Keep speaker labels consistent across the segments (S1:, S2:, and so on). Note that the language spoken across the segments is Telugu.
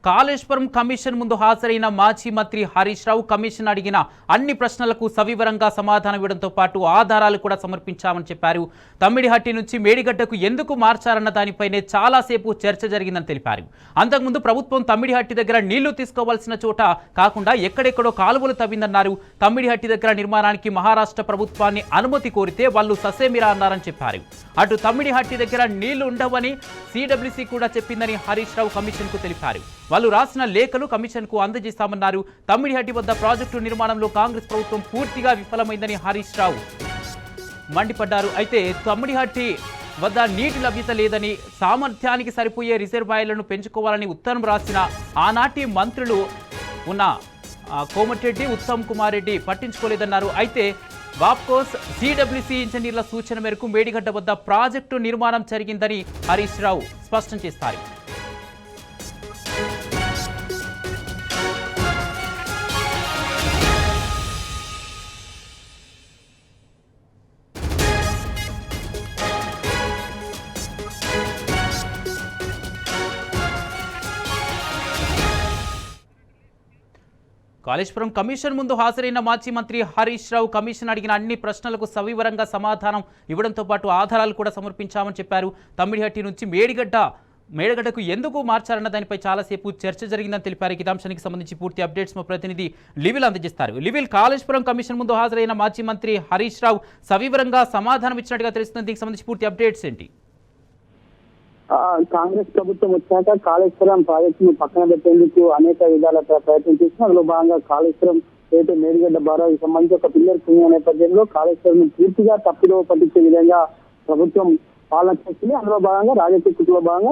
S1: కాళేశ్వరం కమిషన్ ముందు హాజరైన మాజీ మంత్రి హరీష్ రావు కమిషన్ అడిగిన అన్ని ప్రశ్నలకు సవివరంగా సమాధానం ఇవ్వడంతో పాటు ఆధారాలు కూడా సమర్పించామని చెప్పారు. తమ్మిడిహట్టి నుంచి మేడిగడ్డకు ఎందుకు మార్చారన్న దానిపైనే చాలాసేపు చర్చ జరిగిందని తెలిపారు. అంతకుముందు ప్రభుత్వం తమ్మిడిహట్టి దగ్గర నీళ్లు తీసుకోవాల్సిన చోట కాకుండా ఎక్కడెక్కడో కాలువలు తవ్విందన్నారు. తమ్మిడిహట్టి దగ్గర నిర్మాణానికి మహారాష్ట్ర ప్రభుత్వాన్ని అనుమతి కోరితే వాళ్ళు ససేమిరా అన్నారని చెప్పారు. అటు తమ్మిడిహట్టి దగ్గర నీళ్లు ఉండవని సిడబ్ల్యూసీ కూడా చెప్పిందని హరీష్ రావు కమిషన్ కు తెలిపారు. వాళ్ళు రాసిన లేఖలు కమిషన్ కు అందజేస్తామన్నారు. తమ్మిడిహట్టి వద్ద ప్రాజెక్టు నిర్మాణంలో కాంగ్రెస్ ప్రభుత్వం పూర్తిగా విఫలమైందని హరీష్ రావు మండిపడ్డారు. అయితే తమ్మిడిహట్టి వద్ద నీటి లభ్యత లేదని, సామర్థ్యానికి సరిపోయే రిజర్వాయర్లను పెంచుకోవాలని ఉత్తరం రాసిన ఆనాటి మంత్రులు ఉన్న కోమటిరెడ్డి, ఉత్తమ్ కుమార్ రెడ్డి పట్టించుకోలేదన్నారు. అయితే వాప్కోస్ సిడబ్ల్యూసీ ఇంజనీర్ల సూచన మేరకు మేడిగడ్డ వద్ద ప్రాజెక్టు నిర్మాణం జరిగిందని హరీష్ రావు స్పష్టం చేస్తారు. కాళేశ్వరం కమిషన్ ముందు హాజరైన మాజీ మంత్రి హరీష్ రావు కమిషన్ అడిగిన అన్ని ప్రశ్నలకు సవివరంగా సమాధానం ఇవ్వడంతో పాటు ఆధారాలు కూడా సమర్పించామని చెప్పారు. తమ్మిడిహట్టి నుంచి మేడిగడ్డకు ఎందుకు మార్చారన్న దానిపై చాలాసేపు చర్చ జరిగిందని తెలిపారు. ఈ అంశానికి సంబంధించి పూర్తి అప్డేట్స్ మా ప్రతినిధి లివిల్ అందజేస్తారు. లివిల్, కాళేశ్వరం కమిషన్ ముందు హాజరైన మాజీ మంత్రి హరీష్ రావు సవివరంగా సమాధానం ఇచ్చినట్టుగా తెలుస్తుంది. దీనికి సంబంధించి పూర్తి అప్డేట్స్ ఏంటి?
S2: కాంగ్రెస్ ప్రభుత్వం వచ్చాక కాళేశ్వరం ప్రాజెక్టును పక్కన పెట్టేందుకు అనేక విధాల ప్రయత్నం చేసిన అందులో భాగంగా కాళేశ్వరం ఏదైతే మేడిగడ్డ బారాకు సంబంధించి ఒక పిల్లర్ కుంగిన నేపథ్యంలో కాళేశ్వరం పూర్తిగా తప్పిదో పట్టించే విధంగా ప్రభుత్వం పాలన చేస్తుంది. అందులో భాగంగా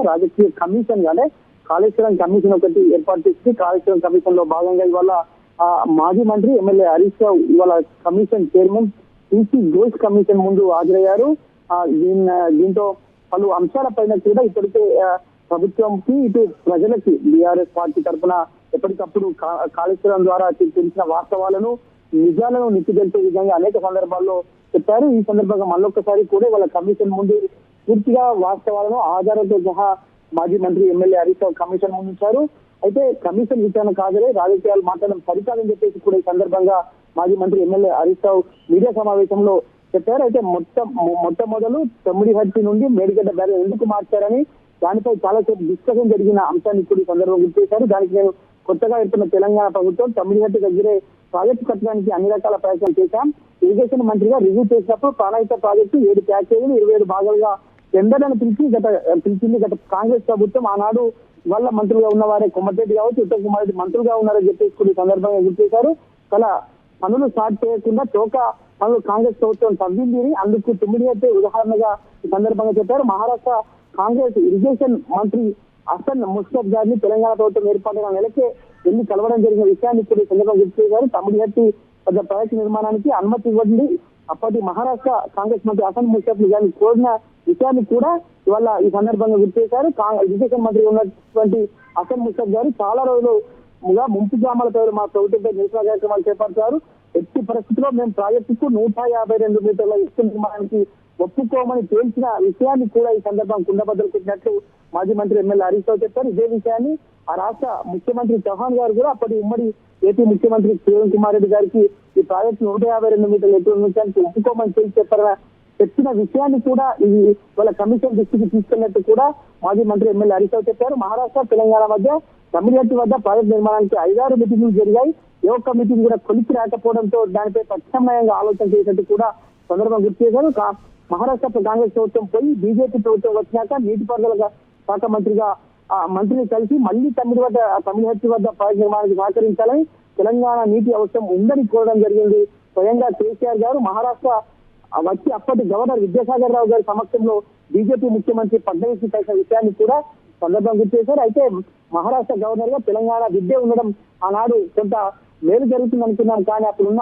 S2: రాజకీయ కమిషన్ గానే కాళేశ్వరం కమిషన్ ఒకటి ఏర్పాటు చేసి కాళేశ్వరం కమిషన్ లో భాగంగా ఇవాళ మాజీ మంత్రి ఎమ్మెల్యే హరీష్ రావు ఇవాళ commission chairman PC Ghosh commission ముందు హాజరయ్యారు. దీంతో పలు అంశాలపైన కూడా ఇప్పటికే ప్రభుత్వంకి ఇటు ప్రజలకి బీఆర్ఎస్ పార్టీ తరఫున ఎప్పటికప్పుడు కాళేశ్వరం ద్వారా తెలిసిన వాస్తవాలను నిజాలను నిప్పిదెల్పే విధంగా అనేక సందర్భాల్లో చెప్పారు. ఈ సందర్భంగా మళ్ళొక్కసారి కూడా వాళ్ళ కమిషన్ ముందు పూర్తిగా వాస్తవాలను ఆధారాలతో సహా మాజీ మంత్రి ఎమ్మెల్యే హరీష్ రావు కమిషన్ ముందుంచారు. అయితే కమిషన్ విచారణ కాదరే రాజకీయాలు మాట్లాడడం సరికాదని చెప్పేసి కూడా ఈ సందర్భంగా మాజీ మంత్రి ఎమ్మెల్యే హరీష్ రావు మీడియా సమావేశంలో చెప్పారు. అయితే మొట్టమొదలు తమ్మిడిహట్టి నుండి మేడిగడ్డ బ్యారేజ్ ఎందుకు మార్చారని దానిపై చాలాసేపు డిస్కషన్ జరిగిన అంశాన్ని ఇప్పుడు ఈ సందర్భంగా గుర్తు చేశారు. దానికి నేను కొత్తగా ఎత్తున్న తెలంగాణ ప్రభుత్వం తమ్మిడిహట్టి దగ్గరే ప్రాజెక్టు కట్టడానికి అన్ని రకాల ప్రయత్నాలు చేశాం. ఇరిగేషన్ మంత్రిగా రివ్యూ చేసినప్పుడు ప్రాణాయిత ప్రాజెక్టు 7 ప్యాకేజీలు 27 భాగాలుగా టెండర్లను పిలిచింది గత కాంగ్రెస్ ప్రభుత్వం. ఆనాడు వల్ల మంత్రులుగా ఉన్న వారే కోమటిరెడ్డి కావచ్చు, ఉత్తమ్ కుమార్ రెడ్డి మంత్రులుగా ఉన్నారని చెప్పేసి కూడా ఈ సందర్భంగా గుర్తు చేశారు. పనులు స్టార్ట్ చేయకుండా పనులు కాంగ్రెస్ ప్రభుత్వం తవ్వింది. అందుకు తమ్మిడిహట్టి ఉదాహరణగా ఈ సందర్భంగా చెప్పారు. మహారాష్ట్ర కాంగ్రెస్ ఇరిగేషన్ మంత్రి హసన్ ముష్రఫ్ గారిని తెలంగాణ ప్రభుత్వం ఏర్పాటుగా నెలకే వెళ్లి కలవడం జరిగిన విషయాన్ని ఇప్పుడు ఈ సందర్భంగా గుర్తు చేశారు. తమ్మిడిహట్టి వద్ద ప్రాజెక్టు నిర్మాణానికి అనుమతి ఇవ్వండి అప్పటి మహారాష్ట్ర కాంగ్రెస్ మంత్రి హసన్ ముష్రఫ్ గారిని కోరిన విషయాన్ని కూడా ఇవాళ ఈ సందర్భంగా గుర్తు చేశారు. ఇరిగేషన్ మంత్రి ఉన్నటువంటి హసన్ ముష్రఫ్ గారు చాలా రోజులుగా ముంపు గ్రామాల పేరు మా ప్రభుత్వంపై నిరసన కార్యక్రమాలు చేపడతారు. ఎట్టి పరిస్థితుల్లో మేము ప్రాజెక్టుకు 152 మీటర్ల ఇసుక నిర్మాణానికి ఒప్పుకోమని తేల్చిన విషయాన్ని కూడా ఈ సందర్భంగా కుండబద్దలు పెట్టినట్లు మాజీ మంత్రి ఎమ్మెల్యే హరీష్ రావు చెప్పారు. ఇదే విషయాన్ని ఆ రాష్ట్ర ముఖ్యమంత్రి చౌహాన్ గారు కూడా అప్పటి ఉమ్మడి ఏపీ ముఖ్యమంత్రి ఉత్తమ్ కుమార్ రెడ్డి గారికి ఈ ప్రాజెక్టు 152 మీటర్ల ఎత్తు నిర్మించడానికి ఒప్పుకోమని చెప్పిన విషయాన్ని కూడా ఇది వాళ్ళ కమిషన్ దృష్టికి తీసుకెళ్లినట్టు కూడా మాజీ మంత్రి ఎమ్మెల్యే హరీష్ రావు చెప్పారు. మహారాష్ట్ర తెలంగాణ మధ్య తమ్మిడిహట్టి వద్ద ప్రాజెక్టు నిర్మాణానికి 5-6 మీటింగ్లు జరిగాయి. ఏ ఒక్క మీటింగ్ కూడా కొలిచి రాకపోవడంతో దానిపై ప్రత్యామ్నాయంగా ఆలోచన చేసినట్టు కూడా సందర్భంగా గుర్తు చేశారు. మహారాష్ట్ర కాంగ్రెస్ ప్రభుత్వం పోయి బీజేపీ ప్రభుత్వం వచ్చినాక నీటిపారుదల శాఖ మంత్రిగా మంత్రిని కలిసి మళ్లీ తమ్మిడిహట్టి వద్ద ప్రాజెక్టు నిర్మాణానికి సహకరించాలని తెలంగాణ నీటి అవసరం ఉందని కోరడం జరిగింది. స్వయంగా కేసీఆర్ గారు మహారాష్ట్ర వచ్చి అప్పటి గవర్నర్ విద్యాసాగర్ రావు గారి సమక్షంలో బీజేపీ ముఖ్యమంత్రి ఫడ్నవీస్ కలిసిన విషయాన్ని కూడా సందర్భంగా గుర్తు చేశారు. అయితే మహారాష్ట్ర గవర్నర్ గా తెలంగాణ విద్య ఉండడం ఆనాడు కొంత మేలు జరుగుతుంది అనుకున్నాం. కానీ అప్పుడున్న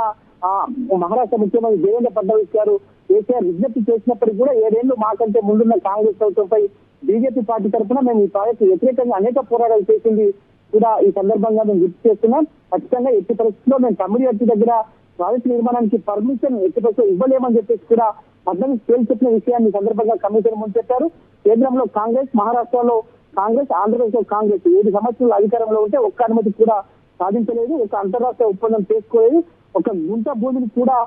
S2: మహారాష్ట్ర ముఖ్యమంత్రి దేవేంద్ర ఫడ్నవీస్ గారు కేసీఆర్ విజ్ఞప్తి చేసినప్పటికీ కూడా 7 ఏళ్లు మాకంటే ముందున్న కాంగ్రెస్ ప్రభుత్వంపై బీజేపీ పార్టీ తరఫున మేము ఈ ప్రాజెక్టు వ్యతిరేకంగా అనేక పోరాటాలు చేసింది కూడా ఈ సందర్భంగా మేము గుర్తు చేస్తున్నాం. ఖచ్చితంగా ఎట్టి పరిస్థితుల్లో మేము తమ్మిడిహట్టి దగ్గర ప్రాజెక్టు నిర్మాణానికి పర్మిషన్ ఎట్టి పరిస్థితుల్లో ఇవ్వలేమని చెప్పేసి కూడా ఫడ్నవీస్ చెప్పిన విషయాన్ని సందర్భంగా కమిషన్ ముందు చెప్పారు. కేంద్రంలో కాంగ్రెస్, మహారాష్ట్రలో కాంగ్రెస్, ఆంధ్రప్రదేశ్ లో కాంగ్రెస్ 7 సంవత్సరాలు అధికారంలో ఉంటే ఒక్క అనుమతి కూడా సాధించలేదు, ఒక అంతర్రాష్ట్ర ఒప్పందం చేసుకోలేదు, ఒక గుంట భూమిని కూడా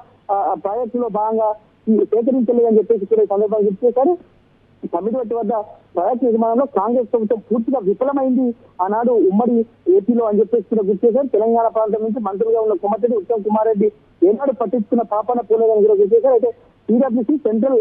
S2: ప్రాజెక్టులో భాగంగా సేకరించలేదు అని చెప్పేసి కూడా ఈ సందర్భంగా గుర్తు చేశారు. తమిళనాడు వద్ద ప్రాజెక్టు నిర్మాణంలో కాంగ్రెస్ ప్రభుత్వం పూర్తిగా విఫలమైంది ఆనాడు ఉమ్మడి ఏపీలో అని చెప్పేసి కూడా గుర్తు చేశారు. తెలంగాణ ప్రాంతం నుంచి మంత్రులుగా ఉన్న కొమ్మటిరెడ్డి ఉత్తమ్ కుమార్ రెడ్డి ఏనాడు పట్టించుకున్న పాపన పోలేదని కూడా గుర్తు చేశారు. అయితే TWC central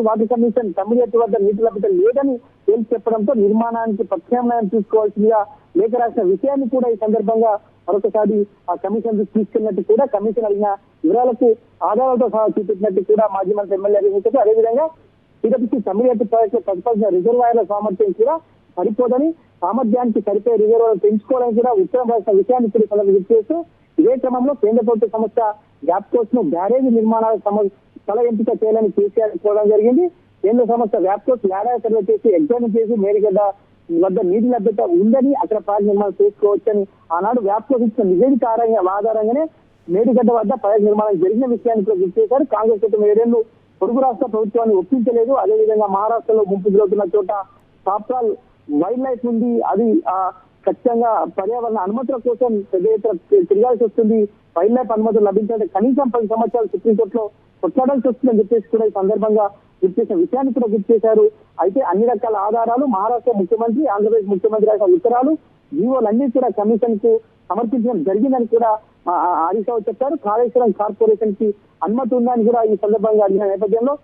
S2: water commission Tamil Nadu వద్ద నీటి లభ్యత లేదని తేల్చి చెప్పడంతో నిర్మాణానికి ప్రత్యామ్నాయం తీసుకోవాల్సిందిగా లేఖ రాసిన విషయాన్ని కూడా ఈ సందర్భంగా మరొకసారి ఆ కమిషన్ తీసుకెళ్ళినట్టు కూడా కమిషన్ అడిగిన వివరాలకు ఆధారాలతో సహా చూపెట్టినట్టు కూడా మాజీ మంత్రి ఎమ్మెల్యే అభివృద్ధి. అదేవిధంగా టీడబ్ల్యూసీ తమిళనాడు ప్రాజెక్టులో ప్రతిపాదించిన రిజర్వాయర్ల సామర్థ్యం కూడా సరిపోదని, సామర్థ్యానికి సరిపోయే రిజర్వాయర్లు పెంచుకోవాలని కూడా ఉత్తరం రాసిన విషయాన్ని కూడా గుర్తు చేస్తూ ఇదే క్రమంలో కేంద్ర ప్రభుత్వ సంస్థ వ్యాప్కోస్ ను బ్యారేజీ నిర్మాణాల స్థల ఎంపిక చేయాలని కేసీఆర్ కోరడం జరిగింది. కేంద్ర సంస్థ వ్యాప్కోస్ ఏడాది సర్వే చేసి ఎగ్జామిన్ చేసి మేడిగడ్డ వద్ద నీటి లభ్యత ఉందని అక్కడ ప్రాజెక్ట్ నిర్మాణం చేసుకోవచ్చని ఆనాడు వ్యాప్కోస్ ఇచ్చిన నివేదిక ఆధారంగానే మేడిగడ్డ వద్ద ప్రాజెక్ట్ నిర్మాణం జరిగిన విషయాన్ని కూడా గుర్తు చేశారు. కాంగ్రెస్ ప్రభుత్వం 7 ఏళ్లు పొరుగు రాష్ట్ర ప్రభుత్వాన్ని ఒప్పించలేదు. అదేవిధంగా మహారాష్ట్రలో ముంపు గురవుతున్న చోట సాప్రాల్ వైల్డ్ లైఫ్ ఉంది, అది ఖచ్చితంగా పర్యావరణ అనుమతుల కోసం పెద్ద ఎత్తున తిరగాల్సి వస్తుంది, వైల్డ్ లైఫ్ అనుమతులు లభించాలంటే కనీసం 10 సంవత్సరాలు సుప్రీంకోర్టులో కొట్లాడాల్సి వస్తుందని చెప్పేసి కూడా ఈ సందర్భంగా గుర్తు చేసిన విషయాన్ని కూడా గుర్తు చేశారు. అయితే అన్ని రకాల ఆధారాలు మహారాష్ట్ర ముఖ్యమంత్రి, ఆంధ్రప్రదేశ్ ముఖ్యమంత్రి రాసిన ఉత్తరాలు, జీవోలన్నీ కూడా కమిషన్ కు సమర్పించడం జరిగిందని కూడా హరీష్ రావు చెప్పారు. కాళేశ్వరం కార్పొరేషన్ కి అనుమతి ఉందని కూడా ఈ సందర్భంగా అడిగిన నేపథ్యంలో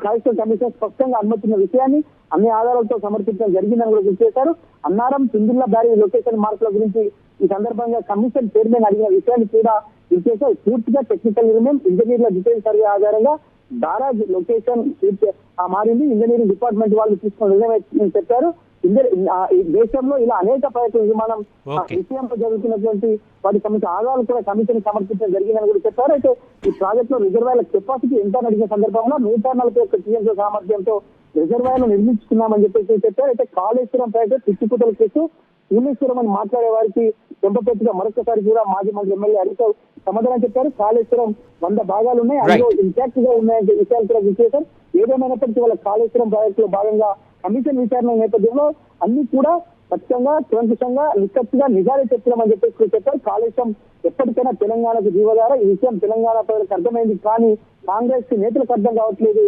S2: కాళేశ్వరం కమిషన్ స్పష్టంగా అనుమతి ఉన్న విషయాన్ని అన్ని ఆధారాలతో సమర్పించడం జరిగిందని కూడా గుర్తు చేశారు. అన్నారం సింధుల్లా బ్యారేజ్ లొకేషన్ మార్పుల గురించి ఈ సందర్భంగా కమిషన్ చైర్మన్ అడిగిన విషయాన్ని కూడా గుర్తు చేశారు. పూర్తిగా టెక్నికల్ నిర్ణయం, ఇంజనీర్ల డీటెయిల్ సర్వే ఆధారంగా బ్యారేజ్ లొకేషన్ మారింది, ఇంజనీరింగ్ డిపార్ట్మెంట్ వాళ్ళు తీసుకున్న నిర్ణయం చెప్పారు. దేశంలో ఇలా అనేక ప్రాజెక్టుల నిర్మాణం విషయంలో జరుగుతున్నటువంటి వాటి సంబంధించిన ఆధారాలు కూడా కమిషన్ సమర్పించడం జరిగిందని కూడా చెప్పారు. అయితే ఈ ప్రాజెక్ట్ లో రిజర్వాయర్ల కెపాసిటీ ఎంత అడిగిన సందర్భంలో 141 టీఎంసీ సామర్థ్యంతో రిజర్వాయర్లు నిర్మించుకున్నామని చెప్పేసి చెప్పారు. అయితే కాళేశ్వరం ప్రాజెక్టు పిచ్చిపుతల కేసు భువనేశ్వరం అని మాట్లాడే వారికి చెంపపెట్టుగా మరొకసారి కూడా మాజీ మంత్రి ఎమ్మెల్యే హరీష్ సమాధానం చెప్పారు. కాళేశ్వరం 100 భాగాలు ఉన్నాయి, అందులో ఇంపాక్ట్ గా ఉన్నాయనే విషయాలు కూడా గుర్తు చేశారు. ఏదేమైనప్పటికీ వాళ్ళ కాళేశ్వరం ప్రాజెక్టు లో భాగంగా కమిషన్ విచారణ నేపథ్యంలో అన్ని కూడా ఖచ్చితంగా కూలంకషంగా నిక్కచ్చిగా నిజాలు చెప్పామని చెప్పేసి చెప్పారు. కాళేశ్వరం ఎప్పటికైనా తెలంగాణకు జీవధార, ఈ విషయం తెలంగాణ ప్రజలకు అర్థమైంది, కానీ కాంగ్రెస్ నేతలకు అర్థం కావట్లేదు.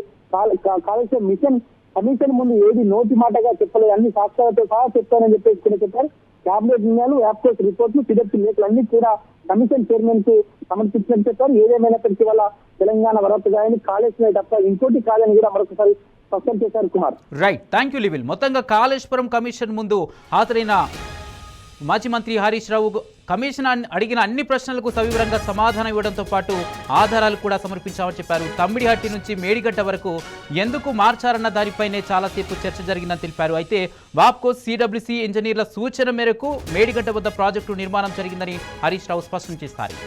S2: కాళేశ్వరం మిషన్ కమిషన్ ముందు ఏది నోటి మాటగా చెప్పలేదు, అన్ని సాక్ష్యాలతో సహా చెప్పారని చెప్పేసి కూడా చెప్పారు. క్యాబినెట్ నిర్ణయాలు, వ్యాప్కోస్ రిపోర్ట్లు, టీడబ్ల్యూసీ నేతలు అన్ని కూడా కమిషన్ చైర్మన్ కు సమర్పించినట్టు చెప్పారు. ఏదేమైనప్పటికీ వల్ల తెలంగాణ వరపగాయని కాళేశ్వరం తప్ప ఇంకోటి కాదని కూడా మరొకసారి స్పష్టం చేశారు. కుమార్,
S1: రైట్, థ్యాంక్ యూ లివిల్. మొత్తంగా కాళేశ్వరం కమిషన్ ముందు హాజరైన మాజీ మంత్రి హరీష్ రావు కమిషన్ అడిగిన అన్ని ప్రశ్నలకు సవివరంగా సమాధానం ఇవ్వడంతో పాటు ఆధారాలు కూడా సమర్పించామని చెప్పారు. తమ్మిడిహట్టి నుంచి మేడిగడ్డ వరకు ఎందుకు మార్చారన్న దానిపైనే చాలాసేపు చర్చ జరిగిందని తెలిపారు. అయితే వాప్కోస్, సిడబ్ల్యూసీ ఇంజనీర్ల సూచన మేరకు మేడిగడ్డ వద్ద ప్రాజెక్టు నిర్మాణం జరిగిందని హరీష్ రావు స్పష్టం చేశారు.